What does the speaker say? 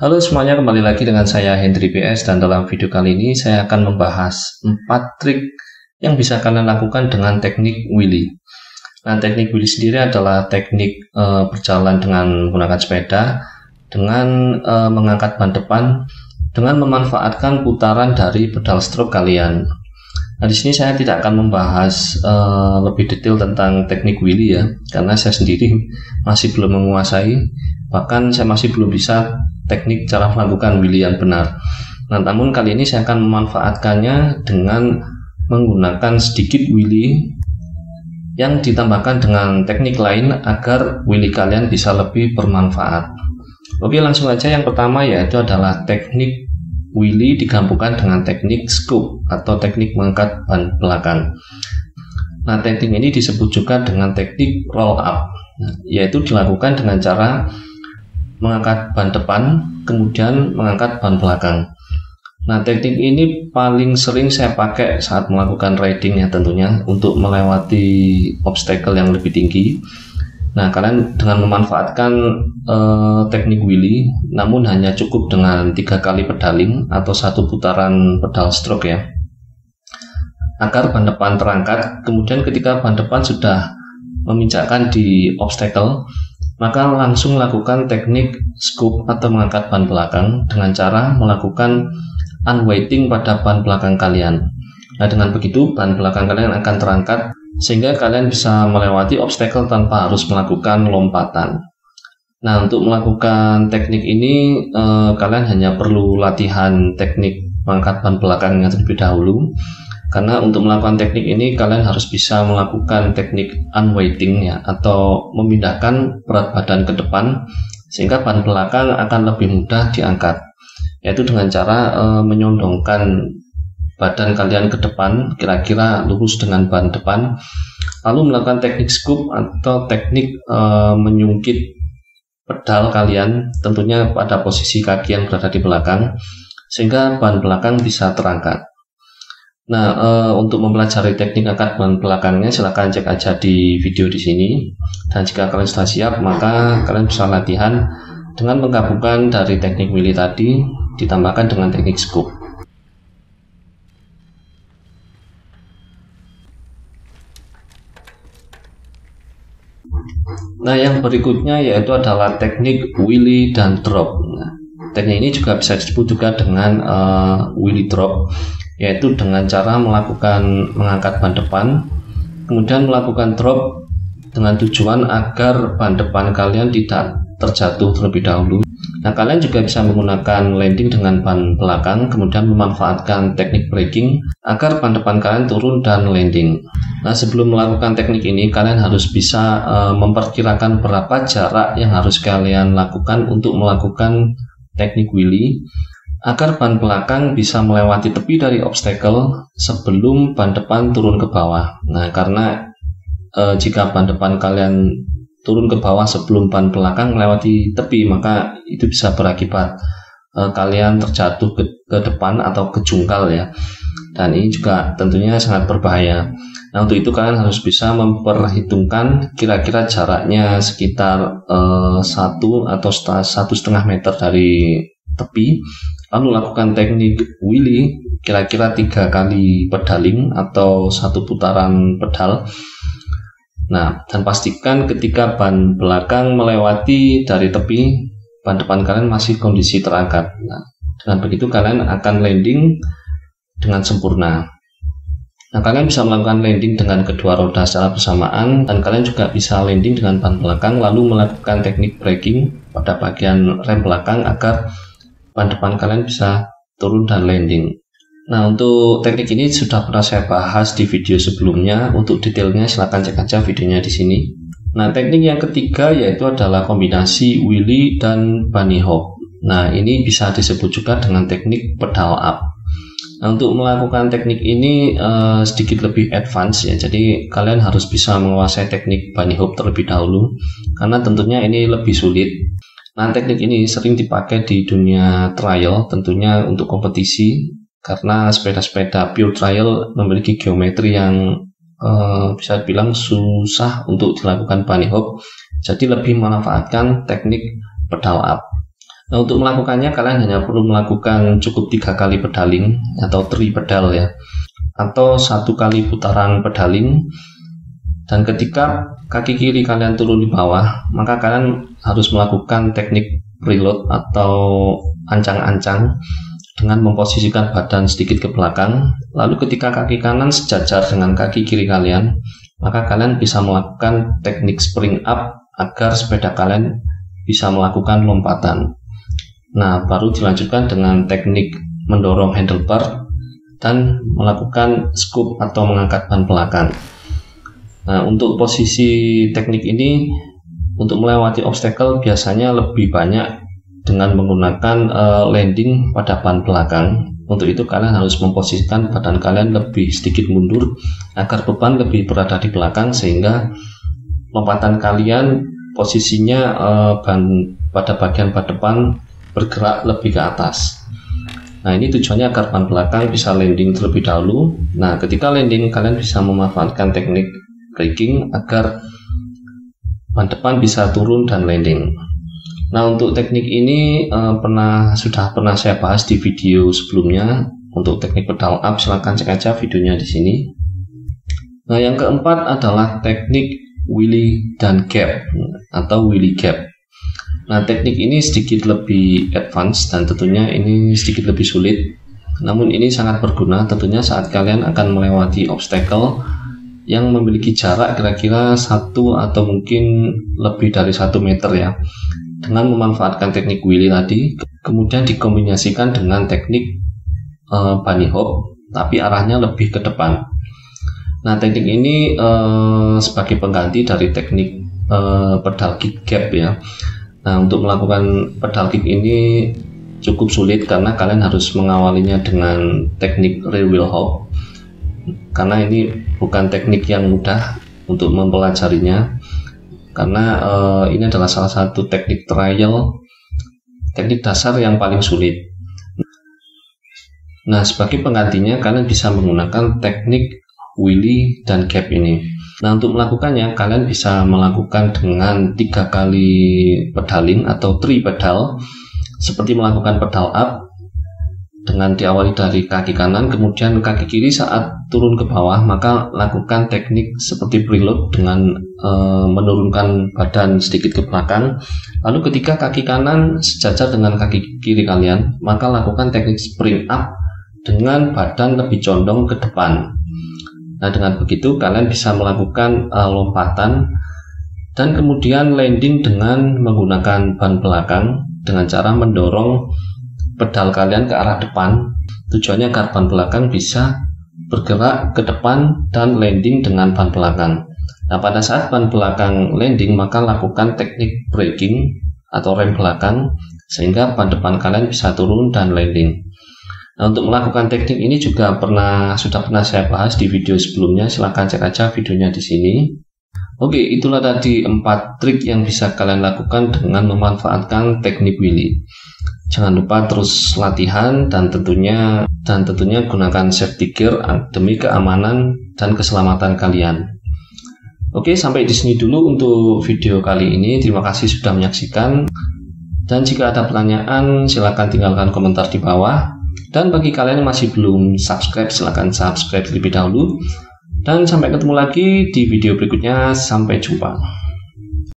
Halo semuanya, kembali lagi dengan saya Hendry PS, dan dalam video kali ini saya akan membahas 4 trik yang bisa kalian lakukan dengan teknik wheelie. Nah, teknik wheelie sendiri adalah teknik berjalan dengan menggunakan sepeda dengan mengangkat ban depan dengan memanfaatkan putaran dari pedal stroke kalian. Nah, di sini saya tidak akan membahas lebih detail tentang teknik wheelie ya, karena saya sendiri masih belum menguasai, bahkan saya masih belum bisa teknik cara melakukan wheelie yang benar. Nah, namun kali ini saya akan memanfaatkannya dengan menggunakan sedikit wheelie yang ditambahkan dengan teknik lain agar wheelie kalian bisa lebih bermanfaat. Oke, langsung aja. Yang pertama yaitu adalah teknik wheelie digabungkan dengan teknik scoop atau teknik mengangkat ban belakang. Nah, teknik ini disebut juga dengan teknik roll up, yaitu dilakukan dengan cara mengangkat ban depan kemudian mengangkat ban belakang. Nah, teknik ini paling sering saya pakai saat melakukan riding ya, tentunya untuk melewati obstacle yang lebih tinggi. Nah, kalian dengan memanfaatkan teknik wheelie, namun hanya cukup dengan 3 kali pedaling atau 1 putaran pedal stroke ya, agar ban depan terangkat. Kemudian ketika ban depan sudah meminjakkan di obstacle, maka langsung lakukan teknik scoop atau mengangkat ban belakang dengan cara melakukan unweighting pada ban belakang kalian. Nah, dengan begitu ban belakang kalian akan terangkat sehingga kalian bisa melewati obstacle tanpa harus melakukan lompatan. Nah, untuk melakukan teknik ini kalian hanya perlu latihan teknik mengangkat ban belakangnya terlebih dahulu. Karena untuk melakukan teknik ini kalian harus bisa melakukan teknik unweighting ya, atau memindahkan berat badan ke depan sehingga ban belakang akan lebih mudah diangkat, yaitu dengan cara menyondongkan badan kalian ke depan kira-kira lurus dengan ban depan, lalu melakukan teknik scoop atau teknik menyungkit pedal kalian, tentunya pada posisi kaki yang berada di belakang sehingga ban belakang bisa terangkat. Nah, untuk mempelajari teknik angkat ban belakangnya silahkan cek aja di video di sini. Dan jika kalian sudah siap, maka kalian bisa latihan dengan menggabungkan dari teknik wheelie tadi ditambahkan dengan teknik scoop. Nah, yang berikutnya yaitu adalah teknik wheelie dan drop. Nah, teknik ini juga bisa disebut juga dengan wheelie drop, yaitu dengan cara mengangkat ban depan kemudian melakukan drop dengan tujuan agar ban depan kalian tidak terjatuh terlebih dahulu. Nah, kalian juga bisa menggunakan landing dengan ban belakang kemudian memanfaatkan teknik braking agar ban depan kalian turun dan landing. Nah, sebelum melakukan teknik ini kalian harus bisa memperkirakan berapa jarak yang harus kalian lakukan untuk melakukan teknik wheelie agar ban belakang bisa melewati tepi dari obstacle sebelum ban depan turun ke bawah. Nah, karena jika ban depan kalian turun ke bawah sebelum ban belakang melewati tepi, maka itu bisa berakibat kalian terjatuh ke depan atau ke jungkal ya. Dan ini juga tentunya sangat berbahaya. Nah, untuk itu kalian harus bisa memperhitungkan kira-kira jaraknya sekitar 1 atau 1,5 meter dari tepi, lalu lakukan teknik wheelie kira-kira 3 kali pedaling atau 1 putaran pedal. Nah, dan pastikan ketika ban belakang melewati dari tepi, ban depan kalian masih kondisi terangkat. Nah, dengan begitu kalian akan landing dengan sempurna. Nah, kalian bisa melakukan landing dengan kedua roda secara bersamaan, dan kalian juga bisa landing dengan ban belakang lalu melakukan teknik braking pada bagian rem belakang agar ban depan kalian bisa turun dan landing. Nah, untuk teknik ini sudah pernah saya bahas di video sebelumnya. Untuk detailnya silahkan cek aja videonya di sini. Nah, teknik yang ketiga yaitu adalah kombinasi wheelie dan bunny hop. Nah, ini bisa disebut juga dengan teknik pedal up. Nah, untuk melakukan teknik ini sedikit lebih advance ya, jadi kalian harus bisa menguasai teknik bunny hop terlebih dahulu karena tentunya ini lebih sulit. Nah, teknik ini sering dipakai di dunia trial, tentunya untuk kompetisi, karena sepeda-sepeda pure trial memiliki geometri yang bisa dibilang susah untuk dilakukan bunny hop, jadi lebih memanfaatkan teknik pedal up. Nah, untuk melakukannya kalian hanya perlu melakukan cukup 3 kali pedaling atau 3 pedal ya, atau 1 kali putaran pedaling. Dan ketika kaki kiri kalian turun di bawah, maka kalian harus melakukan teknik preload atau ancang-ancang dengan memposisikan badan sedikit ke belakang. Lalu ketika kaki kanan sejajar dengan kaki kiri kalian, maka kalian bisa melakukan teknik spring up agar sepeda kalian bisa melakukan lompatan. Nah, baru dilanjutkan dengan teknik mendorong handlebar dan melakukan scoop atau mengangkat ban belakang. Nah, untuk posisi teknik ini untuk melewati obstacle biasanya lebih banyak dengan menggunakan landing pada ban belakang. Untuk itu kalian harus memposisikan badan kalian lebih sedikit mundur agar beban lebih berada di belakang, sehingga lompatan kalian posisinya ban pada bagian ban depan bergerak lebih ke atas. Nah, ini tujuannya agar ban belakang bisa landing terlebih dahulu. Nah, ketika landing kalian bisa memanfaatkan teknik braking agar ban depan bisa turun dan landing. Nah, untuk teknik ini sudah pernah saya bahas di video sebelumnya. Untuk teknik pedal up silahkan cek aja videonya di sini. Nah, yang keempat adalah teknik wheelie dan gap atau wheelie gap. Nah, teknik ini sedikit lebih advance dan tentunya ini sedikit lebih sulit. Namun ini sangat berguna tentunya saat kalian akan melewati obstacle yang memiliki jarak kira-kira 1 atau mungkin lebih dari 1 meter ya. Dengan memanfaatkan teknik wheelie tadi, kemudian dikombinasikan dengan teknik bunny hop, tapi arahnya lebih ke depan. Nah, teknik ini sebagai pengganti dari teknik pedal kick gap ya. Nah, untuk melakukan pedal kick ini cukup sulit karena kalian harus mengawalinya dengan teknik rear wheel hop, karena ini bukan teknik yang mudah untuk mempelajarinya, karena ini adalah salah satu teknik trial, teknik dasar yang paling sulit. Nah, sebagai penggantinya kalian bisa menggunakan teknik wheelie dan gap ini. Nah, untuk melakukannya kalian bisa melakukan dengan 3 kali pedaling atau 3 pedal, seperti melakukan pedal up dengan diawali dari kaki kanan, kemudian kaki kiri saat turun ke bawah maka lakukan teknik seperti preload dengan menurunkan badan sedikit ke belakang. Lalu ketika kaki kanan sejajar dengan kaki kiri kalian, maka lakukan teknik spring up dengan badan lebih condong ke depan. Nah, dengan begitu kalian bisa melakukan lompatan dan kemudian landing dengan menggunakan ban belakang dengan cara mendorong pedal kalian ke arah depan. Tujuannya agar ban belakang bisa bergerak ke depan dan landing dengan ban belakang. Nah, pada saat ban belakang landing maka lakukan teknik braking atau rem belakang sehingga ban depan kalian bisa turun dan landing. Nah, untuk melakukan teknik ini juga sudah pernah saya bahas di video sebelumnya, silahkan cek aja videonya di sini. Oke, itulah tadi 4 trik yang bisa kalian lakukan dengan memanfaatkan teknik wheelie. Jangan lupa terus latihan dan tentunya gunakan safety gear demi keamanan dan keselamatan kalian. Oke, sampai di sini dulu untuk video kali ini. Terima kasih sudah menyaksikan. Dan jika ada pertanyaan silahkan tinggalkan komentar di bawah. Dan bagi kalian yang masih belum subscribe, silahkan subscribe terlebih dahulu. Dan sampai ketemu lagi di video berikutnya. Sampai jumpa.